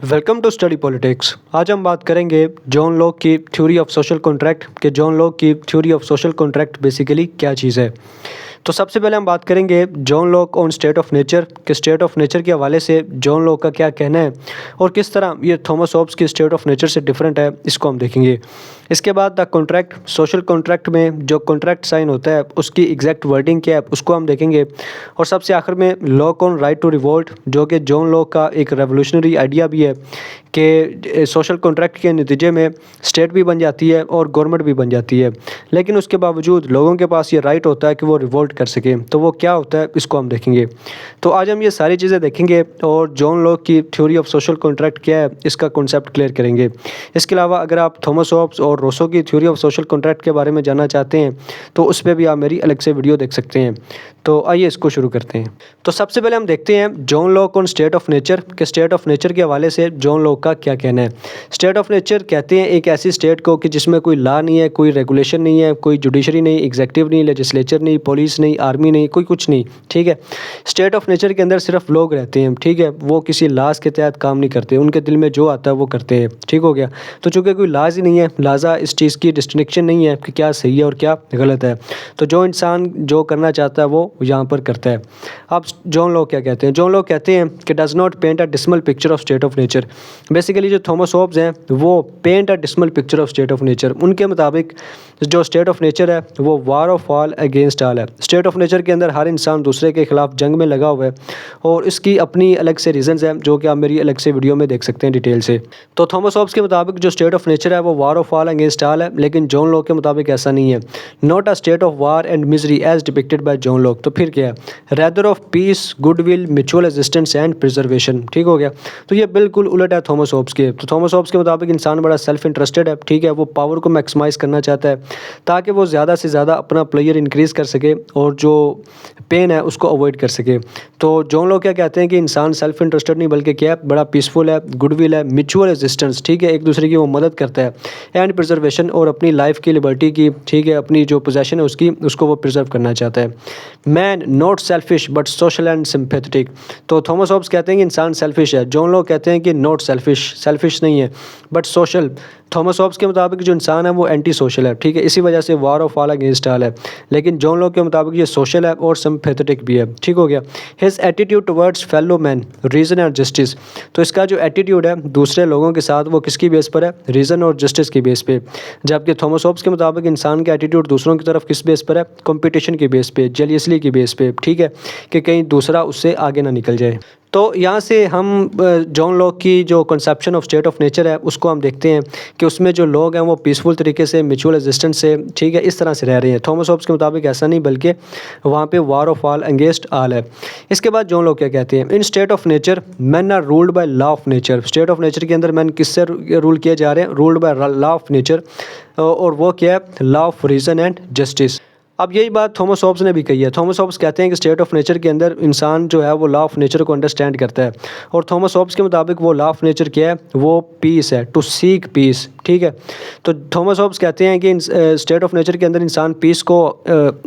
Welcome to study politics. आज हम बात करेंगे जॉन लॉक की थ्योरी ऑफ सोशल कॉन्ट्रैक्ट कि जॉन लॉक की theory of social contract basically क्या चीज़ है। तो सबसे पहले हम बात करेंगे John Locke on state of nature कि स्टेट ऑफ नेचर के हवाले से जॉन लॉक का क्या कहना है और किस तरह ये थॉमस हॉब्स की स्टेट ऑफ नेचर से डिफरेंट है, इसको हम देखेंगे। इसके बाद द कॉन्ट्रैक्ट, सोशल कॉन्ट्रैक्ट में जो कॉन्ट्रैक्ट साइन होता है उसकी एग्जैक्ट वर्डिंग क्या है उसको हम देखेंगे। और सबसे आखिर में Locke on right to revolt, जो कि जॉन लॉक का एक रेवोल्यूशनरी आइडिया भी है कि सोशल कॉन्ट्रैक्ट के नतीजे में स्टेट भी बन जाती है और गवर्नमेंट भी बन जाती है, लेकिन उसके बावजूद लोगों के पास ये राइट होता है कि वो रिवोल्ट कर सकें। तो वो क्या होता है इसको हम देखेंगे। तो आज हम ये सारी चीज़ें देखेंगे और जॉन लॉक की थ्योरी ऑफ सोशल कॉन्ट्रैक्ट क्या है इसका कॉन्सेप्ट क्लियर करेंगे। इसके अलावा अगर आप थॉमस हॉब्स और रोसो की थ्योरी ऑफ सोशल कॉन्ट्रैक्ट के बारे में जानना चाहते हैं तो उस पर भी आप मेरी अलग से वीडियो देख सकते हैं। तो आइए इसको शुरू करते हैं। तो सबसे पहले हम देखते हैं John Locke on state of nature कि स्टेट ऑफ नेचर के हवाले से जॉन लॉक का क्या कहना है। स्टेट ऑफ नेचर कहते हैं एक ऐसी स्टेट को कि जिसमें कोई लॉ नहीं है, कोई रेगुलेशन नहीं है, कोई जुडिशरी नहीं, एग्जीक्यूटिव नहीं, लेजिस्लेचर नहीं, पुलिस नहीं, आर्मी नहीं, कोई कुछ नहीं। ठीक है, स्टेट ऑफ नेचर के अंदर सिर्फ लोग रहते हैं। ठीक है, वो किसी लॉज के तहत काम नहीं करते, उनके दिल में जो आता है वो करते हैं। ठीक हो गया। तो चूँकि कोई लॉज ही नहीं है, लिहाजा इस चीज़ की डिस्टिंक्शन नहीं है कि क्या सही है और क्या गलत है। तो जो इंसान जो करना चाहता है वो यहाँ पर करता है। अब जॉन लॉक क्या कहते हैं? जॉन लॉक कहते हैं कि does not paint a dismal picture of state of nature. Basically जो थॉमस हॉब्स हैं वो paint a dismal picture of state of nature. उनके मुताबिक जो स्टेट ऑफ नेचर है वो war of all against all है। स्टेट ऑफ नेचर के अंदर हर इंसान दूसरे के खिलाफ जंग में लगा हुआ है और इसकी अपनी अलग से रीजंस हैं जो कि आप मेरी अलग से वीडियो में देख सकते हैं डिटेल से। तो थॉमस हॉब्स के मुताबिक जो स्टेट ऑफ नेचर है वो war of all against all है, लेकिन जॉन लॉक के मुताबिक ऐसा नहीं है। Not a state of war and misery as depicted by John Locke. तो फिर क्या है? Rather of peace, goodwill, mutual assistance and preservation. ठीक हो गया। तो ये बिल्कुल उलट है थॉमस हॉब्स के। तो थॉमस हॉब्स के मुताबिक इंसान बड़ा सेल्फ इंटरेस्टेड है। ठीक है, वो पावर को मैक्सिमाइज करना चाहता है ताकि वो ज़्यादा से ज़्यादा अपना प्लेयर इंक्रीज़ कर सके और जो पेन है उसको अवॉइड कर सके। तो जॉन लॉक क्या कहते हैं कि इंसान सेल्फ इंटरेस्टेड नहीं बल्कि क्या है, बड़ा पीसफुल है, गुडविल है, म्यूचुअल असिस्टेंस। ठीक है, एक दूसरे की वो मदद करता है, एंड प्रिजर्वेशन, और अपनी लाइफ की लिबर्टी की, ठीक है, अपनी जो पोजेशन है उसकी, उसको वो प्रिजर्व करना चाहता है। Man not selfish but social and sympathetic. तो थॉमस हॉब्स कहते हैं कि इंसान सेल्फिश है। जॉन लॉक कहते हैं कि नॉट सेल्फिश, सेल्फिश नहीं है बट सोशल। थॉमस हॉब्स के मुताबिक जो इंसान है वो एंटी सोशल है। ठीक है, इसी वजह से वार ऑफ ऑल अगेंस्ट ऑल है। लेकिन जॉन लॉक के मुताबिक ये सोशल है और सिंपैथेटिक भी है। ठीक हो गया। His attitude towards fellow man, reason and justice. तो इसका जो एटीट्यूड है दूसरे लोगों के साथ वो किसकी बेस पर है? रीज़न और जस्टिस की बेस पे। जबकि थॉमस हॉब्स के मुताबिक इंसान का एटीट्यूड दूसरों की तरफ किस बेस पर है? कंपटीशन की बेस पे, जेलियसली की बेस पे। ठीक है, कि कहीं दूसरा उससे आगे ना निकल जाए। तो यहाँ से हम जॉन लॉक की जो conception of state of nature है उसको हम देखते हैं कि उसमें जो लोग हैं वो पीसफुल तरीके से, म्यूचुअल असिस्टेंस से, ठीक है, इस तरह से रह रहे हैं। थॉमस हॉब्स के मुताबिक ऐसा नहीं बल्कि वहाँ पे war of all against all है। इसके बाद जॉन लॉक क्या कहते हैं? In state of nature man are ruled by law of nature. State of nature के अंदर मैन किससे रूल किए जा रहे हैं? Ruled by law of nature, और वो क्या है? Law of reason and justice. अब यही बात थॉमस हॉब्स ने भी कही है। थॉमस हॉब्स कहते हैं कि स्टेट ऑफ नेचर के अंदर इंसान जो है वो लॉ ऑफ नेचर को अंडरस्टैंड करता है, और थॉमस हॉब्स के मुताबिक वो लॉ ऑफ नेचर क्या है? वो पीस है, टू सीक पीस। ठीक है, तो थॉमस हॉब्स कहते हैं कि स्टेट ऑफ नेचर के अंदर इंसान पीस को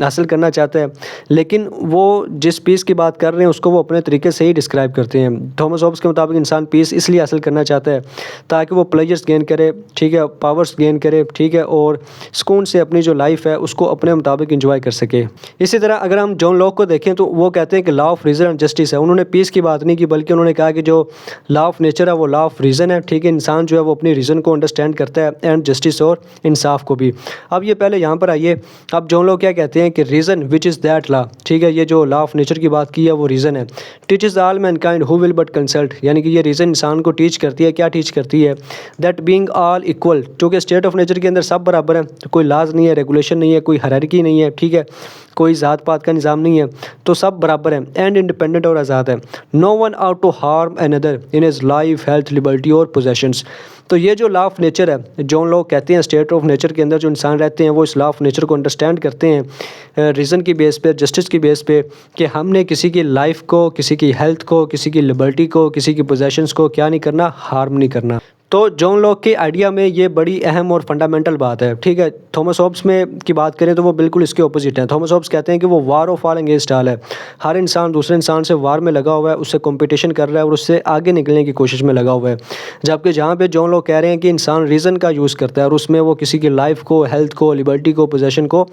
हासिल करना चाहता है, लेकिन वो जिस पीस की बात कर रहे हैं उसको वो अपने तरीके से ही डिस्क्राइब करते हैं। थॉमस हॉब्स के मुताबिक इंसान पीस इसलिए हासिल करना चाहता है ताकि वो प्लेजर्स गेन करे, ठीक है, पावर्स गेन करे, ठीक है, और सुकून से अपनी जो लाइफ है उसको अपने मुताबिक इंजॉय कर सके। इसी तरह अगर हम जॉन लॉक को देखें तो वो कहते हैं कि law of reason and justice है। उन्होंने पीस की बात नहीं की बल्कि उन्होंने कहा कि जो लॉ ऑफ नेचर है वो लॉ ऑफ रीज़न है। ठीक है, इंसान जो है वो अपनी रीज़न को अंडरस्टैंड करता है, एंड जस्टिस और इंसाफ को भी। अब ये पहले यहाँ पर आइए, अब जॉन लॉक क्या कहते हैं कि reason which is that law. ठीक है, ये जो लॉ ऑफ नेचर की बात की है वो रीज़न है। Teaches all Mankind who will but consult, यानी कि ये रीज़न इंसान को टीच करती है। क्या टीच करती है? दैट बीइंग ऑल इक्वल, चूँकि स्टेट ऑफ नेचर के अंदर सब बराबर है, कोई लाज नहीं है, रेगुलेशन नहीं है, कोई हायरार्की नहीं है, ठीक है, कोई ज़ात पात का निज़ाम नहीं है, तो सब बराबर है, एंड इंडिपेंडेंट और आज़ाद है। No one ought to harm another in his life, health, liberty और पोजेशंस। तो ये जो लॉ ऑफ नेचर है, जॉन लॉक कहते हैं स्टेट ऑफ नेचर के अंदर जो इंसान रहते हैं वो इस लॉ ऑफ नेचर को अंडरस्टैंड करते हैं रीज़न की बेस पे, जस्टिस की बेस पे, कि हमने किसी की लाइफ को, किसी की हेल्थ को, किसी की लिबर्टी को, किसी की पोजेशंस को क्या नहीं करना? हार्म नहीं करना। तो जॉन लॉक के आइडिया में ये बड़ी अहम और फंडामेंटल बात है, ठीक है। थॉमस हॉब्स में की बात करें तो वो बिल्कुल इसके ऑपोजिट है। थॉमस हॉब्स कहते हैं कि वो war of all against all है। हर इंसान दूसरे इंसान से वार में लगा हुआ है, उससे कंपटीशन कर रहा है और उससे आगे निकलने की कोशिश में लगा हुआ है। जबकि जहाँ पे जॉन लॉक कह रहे हैं कि इंसान रीज़न का यूज़ करता है और उसमें वो किसी की लाइफ को, हेल्थ को, लिबर्टी को, पोजेशन को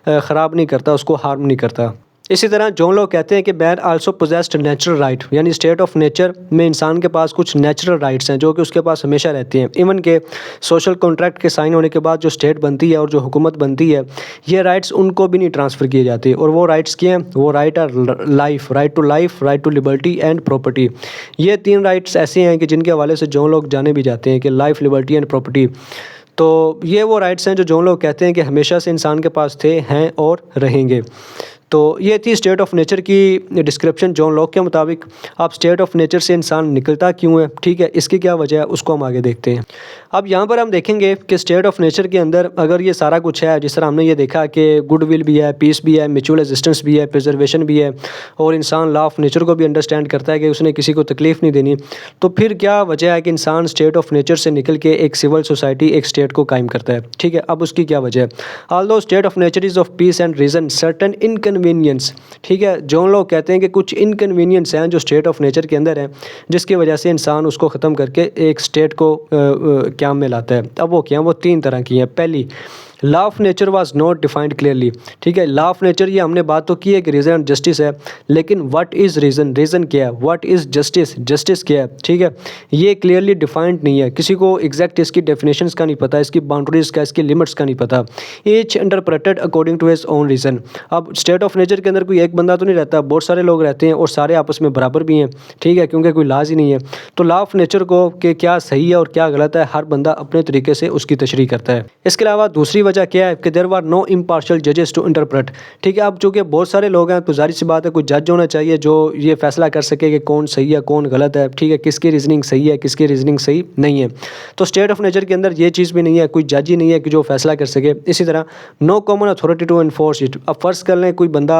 ख़राब नहीं करता, उसको हार्म नहीं करता। इसी तरह जॉन लॉक कहते हैं कि man also possessed natural right, यानी स्टेट ऑफ नेचर में इंसान के पास कुछ नेचुरल राइट्स हैं जो कि उसके पास हमेशा रहती हैं। इवन के सोशल कॉन्ट्रैक्ट के साइन होने के बाद जो स्टेट बनती है और जो हुकूमत बनती है, ये राइट्स उनको भी नहीं ट्रांसफ़र किए जाते। और वो राइट्स क्या हैं? वो right are life, right to liberty and property. ये 3 राइट्स ऐसे हैं कि जिनके हवाले से जॉन लॉक जाने भी जाते हैं कि लाइफ, लिबर्टी एंड प्रॉपर्टी। तो ये वो राइट्स हैं जो जॉन लॉक कहते हैं कि हमेशा से इंसान के पास थे, हैं और रहेंगे। तो ये थी स्टेट ऑफ नेचर की डिस्क्रिप्शन जॉन लॉक के मुताबिक। अब स्टेट ऑफ नेचर से इंसान निकलता क्यों है, ठीक है, इसकी क्या वजह है, उसको हम आगे देखते हैं। अब यहाँ पर हम देखेंगे कि स्टेट ऑफ नेचर के अंदर अगर ये सारा कुछ है, जिस तरह हमने ये देखा कि गुड विल भी है, पीस भी है, म्यूचुअल एग्जिस्टेंस भी है, प्रिजर्वेशन भी है, और इंसान लॉ ऑफ नेचर को भी अंडरस्टैंड करता है कि उसने किसी को तकलीफ़ नहीं देनी, तो फिर क्या वजह है कि इंसान स्टेट ऑफ नेचर से निकल के एक सिविल सोसाइटी, एक स्टेट को कायम करता है, ठीक है। अब उसकी क्या वजह है? Although state of nature is of peace and reason certain inconvenience, ठीक है। जॉन लॉक कहते हैं कि कुछ इनकन्वीनियंस हैं जो स्टेट ऑफ नेचर के अंदर हैं, जिसकी वजह से इंसान उसको ख़त्म करके एक स्टेट को क्याम में लाता है। अब वो क्या हैं? वो 3 तरह की हैं। पहली, law of nature was not defined clearly, ठीक है। लॉ ऑफ नेचर ये हमने बात तो की है कि रीज़न एंड जस्टिस है, लेकिन व्हाट इज़ रीज़न, रीज़न क्या है, व्हाट इज़ जस्टिस, जस्टिस क्या है, ठीक है, ये क्लियरली डिफाइंड नहीं है। किसी को एग्जैक्ट इसकी डेफिनेशंस का नहीं पता, इसकी बाउंड्रीज़ का, इसकी लिमिट्स का नहीं पता। Each interpreted according to his own reason. अब स्टेट ऑफ नेचर के अंदर कोई एक बंदा तो नहीं रहता, बहुत सारे लोग रहते हैं और सारे आपस में बराबर भी हैं, ठीक है, क्योंकि कोई लाज ही नहीं है। तो लॉ ऑफ नेचर को कि क्या सही है और क्या गलत है, हर बंदा अपने तरीके से उसकी तशरीह करता है। इसके अलावा दूसरी वजह क्या है कि देयर वर नो इम्पार्शियल जजेस टू इंटरप्रेट, ठीक है। अब चूँकि बहुत सारे लोग हैं तो जाहिर सी बात है कोई जज होना चाहिए जो ये फैसला कर सके कि कौन सही है, कौन गलत है, ठीक है, किसकी रीजनिंग सही है, किसकी रीजनिंग सही नहीं है। तो स्टेट ऑफ नेचर के अंदर ये चीज़ भी नहीं है, कोई जज ही नहीं है कि जो फैसला कर सके। इसी तरह no common authority to enforce it. अब फ़र्ज़ कर लें कोई बंदा,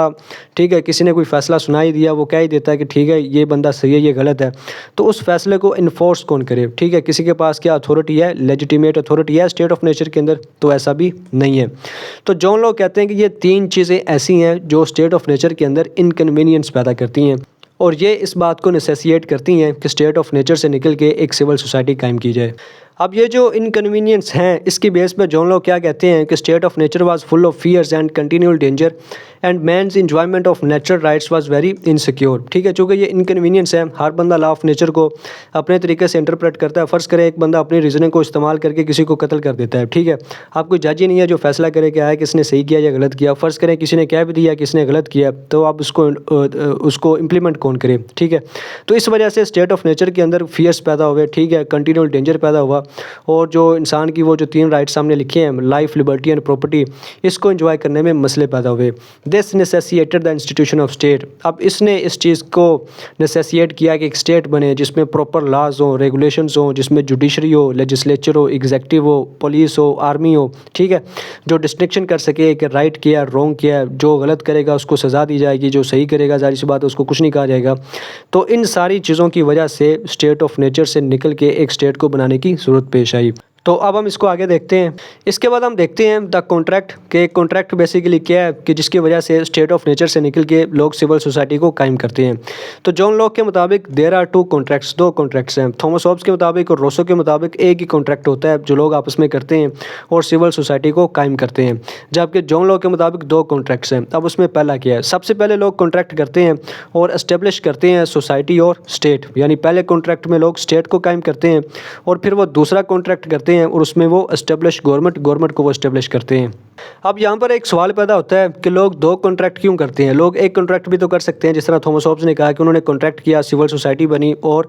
ठीक है, किसी ने कोई फ़ैसला सुना ही दिया, वो कह ही देता है कि ठीक है ये बंदा सही है, ये गलत है, तो उस फैसले को इन्फोर्स कौन करे, ठीक है, किसी के पास क्या अथॉरिटी है, लेजिटिमेट अथॉरिटी है स्टेट ऑफ नेचर के अंदर? तो ऐसा भी नहीं है। तो जॉन लॉक कहते हैं कि ये 3 चीज़ें ऐसी हैं जो स्टेट ऑफ नेचर के अंदर इनकन्वीनियंस पैदा करती हैं और ये इस बात को नेसेसिएट करती हैं कि स्टेट ऑफ नेचर से निकल के एक सिविल सोसाइटी कायम की जाए। अब ये जो इनकन्वीनियंस हैं, इसकी बेस पर जॉन लॉक क्या कहते हैं कि state of nature was full of fears and continual danger and man's enjoyment of natural rights was very insecure, ठीक है। चूँकि ये इनकन्वीनियंस है, हर बंदा लॉ ऑफ नेचर को अपने तरीके से इंटरप्रेट करता है। फ़र्ज़ करें एक बंदा अपनी रीजनिंग को इस्तेमाल करके किसी को कत्ल कर देता है, ठीक है। आप कोई जज ही नहीं है जो फैसला करे कि आए किसने सही किया या गलत किया। फ़र्ज़ करें किसी ने कह भी दिया किसने गलत किया, तो आप उसको इम्प्लीमेंट कौन करे, ठीक है। तो इस वजह से स्टेट ऑफ नेचर के अंदर फियर्स पैदा हुए, ठीक है, कंटिन्यूअल डेंजर पैदा हुआ और जो इंसान की वो जो 3 राइट्स सामने लिखे हैं, लाइफ, लिबर्टी एंड प्रॉपर्टी, इसको एंजॉय करने में मसले पैदा हुए। This necessitated the institution of state. अब इसने इस चीज़ को नेसेसिएट किया कि एक स्टेट बने जिसमें प्रॉपर लॉज हो, रेगुलेशंस हो, जिसमें जुडिशरी हो, लेजिस्लेचर हो, एग्जीक्यूटिव हो, पुलिस हो, आर्मी हो, ठीक है, जो डिस्टिंक्शन कर सके कि राइट किया है, रॉन्ग किया है, जो गलत करेगा उसको सज़ा दी जाएगी, जो सही करेगा जाहिर सी बात है उसको कुछ नहीं कहा जाएगा। तो इन सारी चीज़ों की वजह से स्टेट ऑफ नेचर से निकल के एक स्टेट को बनाने की ज़रूरत पेश आई। तो अब हम इसको आगे देखते हैं। इसके बाद हम देखते हैं द कॉन्ट्रैक्ट के कॉन्ट्रैक्ट बेसिकली क्या है कि जिसकी वजह से स्टेट ऑफ नेचर से निकल के लोग सिविल सोसाइटी को कायम करते हैं। तो जॉन लॉक के मुताबिक देयर आर 2 कॉन्ट्रैक्ट्स, 2 कॉन्ट्रैक्ट्स हैं। थॉमस हॉब्स के मुताबिक और रोसो के मुताबिक एक ही कॉन्ट्रैक्ट होता है जो लोग आपस में करते हैं और सिविल सोसाइटी को कायम करते हैं, जबकि जॉन लॉक के मुताबिक 2 कॉन्ट्रैक्ट्स हैं। अब उसमें पहला क्या है? सबसे पहले लोग कॉन्ट्रैक्ट करते हैं और एस्टेब्लिश करते हैं सोसाइटी और स्टेट, यानी पहले कॉन्ट्रैक्ट में लोग स्टेट को कायम करते हैं और फिर वो दूसरा कॉन्ट्रैक्ट करते हैं और उसमें वो एस्टेब्लिश गवर्नमेंट को वो एस्टेब्लिश करते हैं। अब यहाँ पर एक सवाल पैदा होता है कि लोग 2 कॉन्ट्रैक्ट क्यों करते हैं? लोग एक कॉन्ट्रैक्ट भी तो कर सकते हैं, जिस तरह थॉमस हॉब्स ने कहा कि उन्होंने कॉन्ट्रैक्ट किया, सिविल सोसाइटी बनी और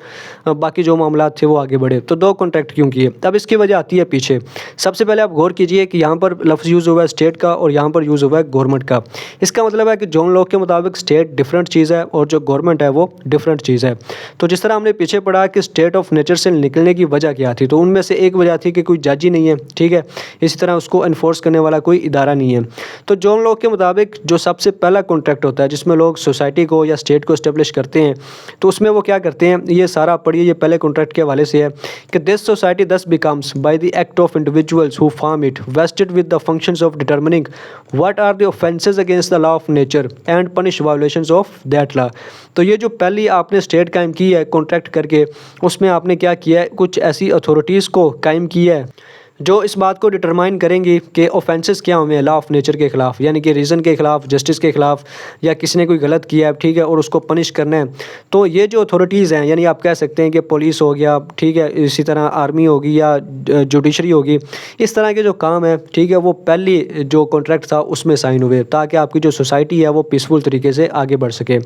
बाकी जो मामला थे वो आगे बढ़े। तो 2 कॉन्ट्रैक्ट क्यों किए? अब इसकी वजह आती है पीछे। सबसे पहले आप गौर कीजिए कि यहाँ पर लफ्ज़ यूज़ हुआ है स्टेट का और यहाँ पर यूज़ हुआ है गवर्नमेंट का। इसका मतलब है कि जॉन लॉक के मुताबिक स्टेट डिफरेंट चीज़ है और जो गवर्नमेंट है वो डिफरेंट चीज़ है। तो जिस तरह हमने पीछे पढ़ा कि स्टेट ऑफ नेचर से निकलने की वजह क्या थी, तो उनमें से एक वजह थी कि कोई जज ही नहीं है, ठीक है। इसी तरह उसको इन्फोर्स करने वाला कोई इदारा नहीं है। तो जॉन लॉक के मुताबिक जो सबसे पहला कॉन्ट्रैक्ट होता है जिसमें लोग सोसाइटी को या स्टेट को इस्टेब्लिश करते हैं, तो उसमें वो क्या करते हैं, ये सारा पढ़िए, ये पहले कॉन्ट्रैक्ट के हवाले से है कि this society thus becomes by the act of individuals who form it vested with the functions of determining what are the offences against the law of nature and punish violations of that law. तो ये जो पहली आपने state कायम की है contract करके, उसमें आपने क्या किया है, कुछ ऐसी अथॉरिटीज़ को कायम किया है जो इस बात को डिटरमाइन करेंगी कि ऑफेंसेस क्या हुए हैं लॉ ऑफ नेचर के ख़िलाफ़, यानी कि रीज़न के ख़िलाफ़, जस्टिस के ख़िलाफ़, या किसी ने कोई गलत किया है, ठीक है, और उसको पनिश करना है। तो ये जो अथॉरिटीज़ हैं, यानी आप कह सकते हैं कि पुलिस हो गया, ठीक है, इसी तरह आर्मी होगी या जुडिशरी होगी, इस तरह के जो काम है, ठीक है, वो पहली जो कॉन्ट्रैक्ट था उसमें साइन हुए ताकि आपकी जो सोसाइटी है वो पीसफुल तरीके से आगे बढ़ सके।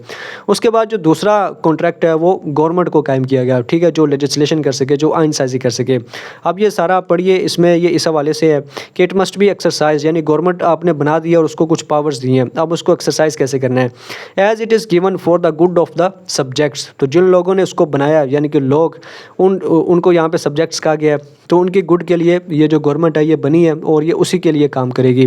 उसके बाद जो दूसरा कॉन्ट्रैक्ट है वो गवर्नमेंट को कायम किया गया, ठीक है, जो लेजिस्लेशन कर सके, जो आइन साजी कर सके। अब ये सारा पढ़िए, इसमें ये इस हवाले से है कि इट मस्ट बी एक्सरसाइज, यानी गवर्नमेंट आपने बना दिया और उसको कुछ पावर्स दिए हैं, अब उसको एक्सरसाइज कैसे करना है, as it is given for the good of the subjects. तो जिन लोगों ने उसको बनाया, यानी कि लोग, उनको यहाँ पे सब्जेक्ट्स कहा गया है, तो उनके गुड के लिए ये जो गवर्नमेंट है ये बनी है और ये उसी के लिए काम करेगी।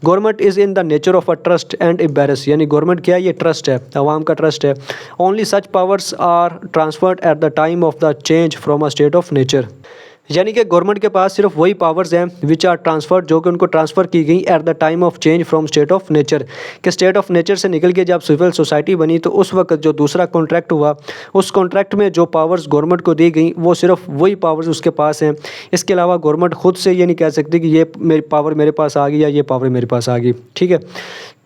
Government is in the nature of a trust and embarrass, यानी गवर्नमेंट क्या है, ये ट्रस्ट है, आवाम का ट्रस्ट है। Only such powers are transferred at the time of the change from a state of nature, यानी कि गवर्नमेंट के पास सिर्फ वही पावर्स हैं विच आर ट्रांसफर्ड, जो कि उनको ट्रांसफ़र की गई eight the time of change from state of nature, कि स्टेट ऑफ नेचर से निकल के जब सिविल सोसाइटी बनी तो उस वक्त जो दूसरा कॉन्ट्रैक्ट हुआ, उस कॉन्ट्रैक्ट में जो पावर्स गवर्नमेंट को दी गई वो सिर्फ वही पावर्स उसके पास हैं। इसके अलावा गवर्नमेंट खुद से ये नहीं कह सकती कि ये मेरी पावर मेरे पास आ गई या ये पावर मेरे पास आ गई, ठीक है।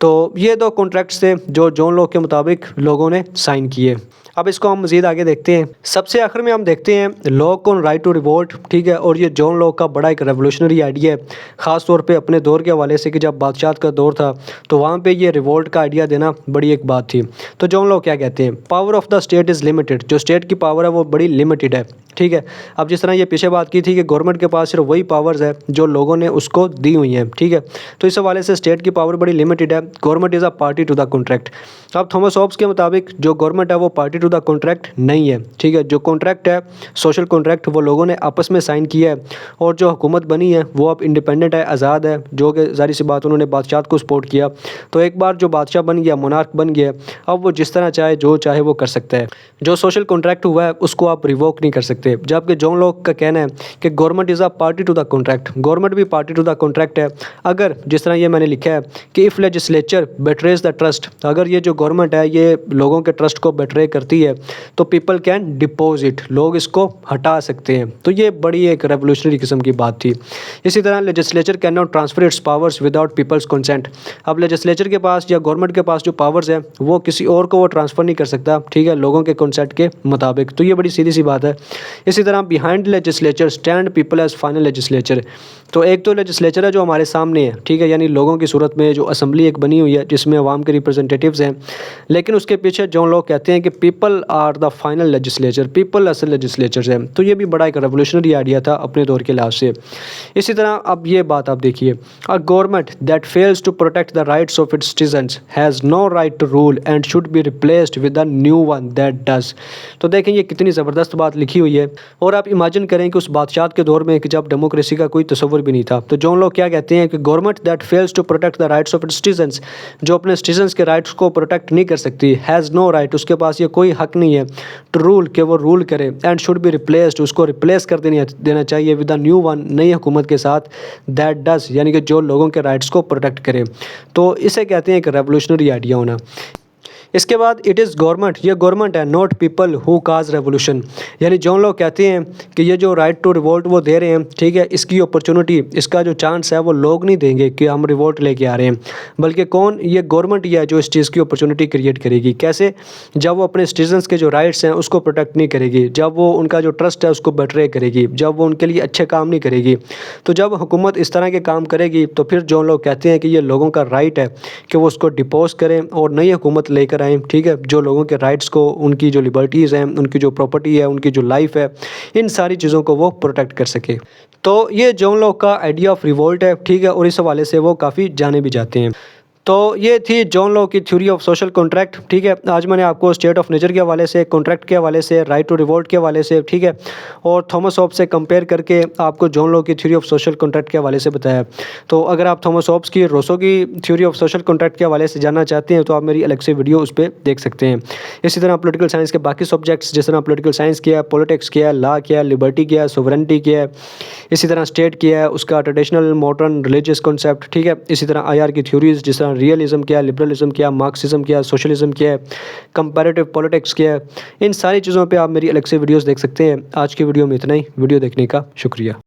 तो ये दो कॉन्ट्रैक्ट्स थे जो जॉन लॉक के मुताबिक लोगों ने साइन किए। अब इसको हम मज़ीद आगे देखते हैं। सबसे आखिर में हम देखते हैं Locke on right to revolt, ठीक है, और ये जॉन लॉक का बड़ा एक रेवोल्यूशनरी आइडिया है, ख़ास तौर पे अपने दौर के हवाले से कि जब बादशाह का दौर था तो वहाँ पे ये रिवोल्ट का आइडिया देना बड़ी एक बात थी। तो जॉन लॉक क्या कहते हैं, power of the state is limited, जो स्टेट की पावर है वो बड़ी लिमिटेड है, ठीक है। अब जिस तरह ये पीछे बात की थी कि गवर्नमेंट के पास सिर्फ वही पावर्स है जो लोगों ने उसको दी हुई हैं, ठीक है, तो इस हवाले से स्टेट की पावर बड़ी लिमिटेड है। Government is a party to the contract. अब थॉमस हॉब्स के मुताबिक जो गवर्नमेंट है वो पार्टी टू द कॉन्ट्रैक्ट नहीं है, ठीक है। जो कॉन्ट्रैक्ट है, सोशल कॉन्ट्रैक्ट, वो लोगों ने आपस में साइन किया है, और जो हुकूमत बनी है वो अब इंडिपेंडेंट है, आज़ाद है, जो कि ज़ाहिर सी बात उन्होंने बादशाह को सपोर्ट किया। तो एक बार जो बादशाह बन गया, मोनार्क बन गया, अब वो जिस तरह चाहे जो चाहे वो कर सकता है। जो सोशल कॉन्ट्रैक्ट हुआ है उसको आप रिवोक नहीं कर सकते। जबकि जॉन लॉक का कहना है कि government is a party to the contract, government भी पार्टी टू द कॉन्ट्रैक्ट है। अगर जिस तरह ये मैंने लिखा है कि if legislature betrays the trust, अगर ये जो गवर्नमेंट है ये लोगों के ट्रस्ट को बेट्रे करती है तो पीपल कैन डिपोज इट, लोग इसको हटा सकते हैं। तो ये बड़ी एक रेवोल्यूशनरी किस्म की बात थी। इसी तरह legislature can not transfer its powers without people's consent. अब लेजिस्लेचर के पास या गवर्नमेंट के पास जो पावर्स है वो किसी और को वो ट्रांसफ़र नहीं कर सकता, ठीक है, लोगों के कंसेंट के मुताबिक। तो ये बड़ी सीधी सी बात है। इसी तरह behind legislature stand people as final legislature. तो एक तो लेजिस्लेचर है जो हमारे सामने है, ठीक है, यानी लोगों की सूरत में जो असम्बली एक बनी हुई है जिसमें अवाम के रिप्रेजेंटेटिव्स हैं, लेकिन उसके पीछे जॉन लॉक कहते हैं कि people are the final legislature, people असल लेजिस्लेचर है। तो ये भी बड़ा एक रेवोल्यूशनरी आइडिया था अपने दौर के लिहाज से। इसी तरह अब ये बात आप देखिए, a government that fails to protect the rights of its citizens has no right to rule and should be replaced with a new one that does. तो देखें ये कितनी ज़बरदस्त बात लिखी हुई है। और आप इमेजिन करें कि उस बादशाह के दौर में कि जब डेमोक्रेसी का कोई तस्वर भी नहीं था। तो जॉन लॉक क्या कहते हैं कि government that fails to protect the rights of its citizens, जो अपने सिटीजन्स के राइट्स को प्रोटेक्ट नहीं कर सकती, हैज़ नो राइट, उसके पास ये कोई हक नहीं है, टू रूल, कि वो रूल करे, एंड शुड बी रिप्लेस्ड, उसको रिप्लेस कर देना चाहिए विद अ न्यू वन, नई हुकूमत के साथ, दैट डज, यानी कि जो लोगों के राइट्स को प्रोटेक्ट करे। तो इसे कहते हैं एक रेवोल्यूशनरी आइडिया होना। इसके बाद इट इज़ गवर्नमेंट, ये गवर्नमेंट है, not people who cause revolution. यानी जॉन लॉक कहते हैं कि ये जो राइट टू रिवोल्ट वो दे रहे हैं, ठीक है, इसकी अपॉर्चुनिटी, इसका जो चांस है वो लोग नहीं देंगे कि हम रिवोल्ट लेके आ रहे हैं, बल्कि कौन, ये गवर्नमेंट ही है जो इस चीज़ की अपॉर्चुनिटी क्रिएट करेगी। कैसे? जब वो अपने सिटीजन्स के जो राइट्स हैं उसको प्रोटेक्ट नहीं करेगी, जब वो उनका जो ट्रस्ट है उसको बेट्रे करेगी, जब वो उनके लिए अच्छे काम नहीं करेगी। तो जब हुकूमत इस तरह के काम करेगी तो फिर जॉन लॉक कहते हैं कि ये लोगों का राइट है कि वो उसको डिपोज करें और नई हुकूमत लेकर आएँ, ठीक है, जो लोगों के राइट्स को, उनकी जो लिबर्टीज़ हैं, उनकी जो प्रॉपर्टी है, उनकी जो लाइफ है, इन सारी चीज़ों को वो प्रोटेक्ट कर सके। तो ये जॉन लॉक का आइडिया ऑफ रिवोल्ट है, ठीक है, और इस हवाले से वो काफ़ी जाने भी जाते हैं। तो ये थी जॉन लॉक की थ्योरी ऑफ सोशल कॉन्ट्रैक्ट। ठीक है, आज मैंने आपको स्टेट ऑफ नेचर के हवाले से, कॉन्ट्रैक्ट के हवाले से, राइट टू रिवोल्ट के हवाले से, ठीक है, और थॉमस होब्स से कंपेयर करके आपको जॉन लॉक की थ्योरी ऑफ सोशल कॉन्ट्रैक्ट के हवाले से बताया। तो अगर आप थॉमस होब्स की, रोसो की थ्योरी ऑफ सोशल कॉन्ट्रैक्ट के हवाले से जानना चाहते हैं तो आप मेरी अलग से वीडियो उस पर देख सकते हैं। इसी तरह पॉलिटिकल साइंस के बाकी सब्जेक्ट्स, जिस तरह पॉलिटिकल साइंस किया है, पॉलिटिक्स किया है, लॉ किया है, लिबर्टी किया है, सोवरेनिटी किया है, इसी तरह स्टेट किया है, उसका ट्रेडिशनल मॉडर्न रिलीजियस कॉन्सेप्ट, ठीक है, इसी तरह आईआर की थ्योरीज, जिस तरह रियलिज्म किया, लिबरलिज्म किया, मार्क्सिज्म किया, सोशलिज्म किया है, कंपैरेटिव पॉलिटिक्स किया है, इन सारी चीज़ों पे आप मेरी अलग से वीडियोस देख सकते हैं। आज की वीडियो में इतना ही। वीडियो देखने का शुक्रिया।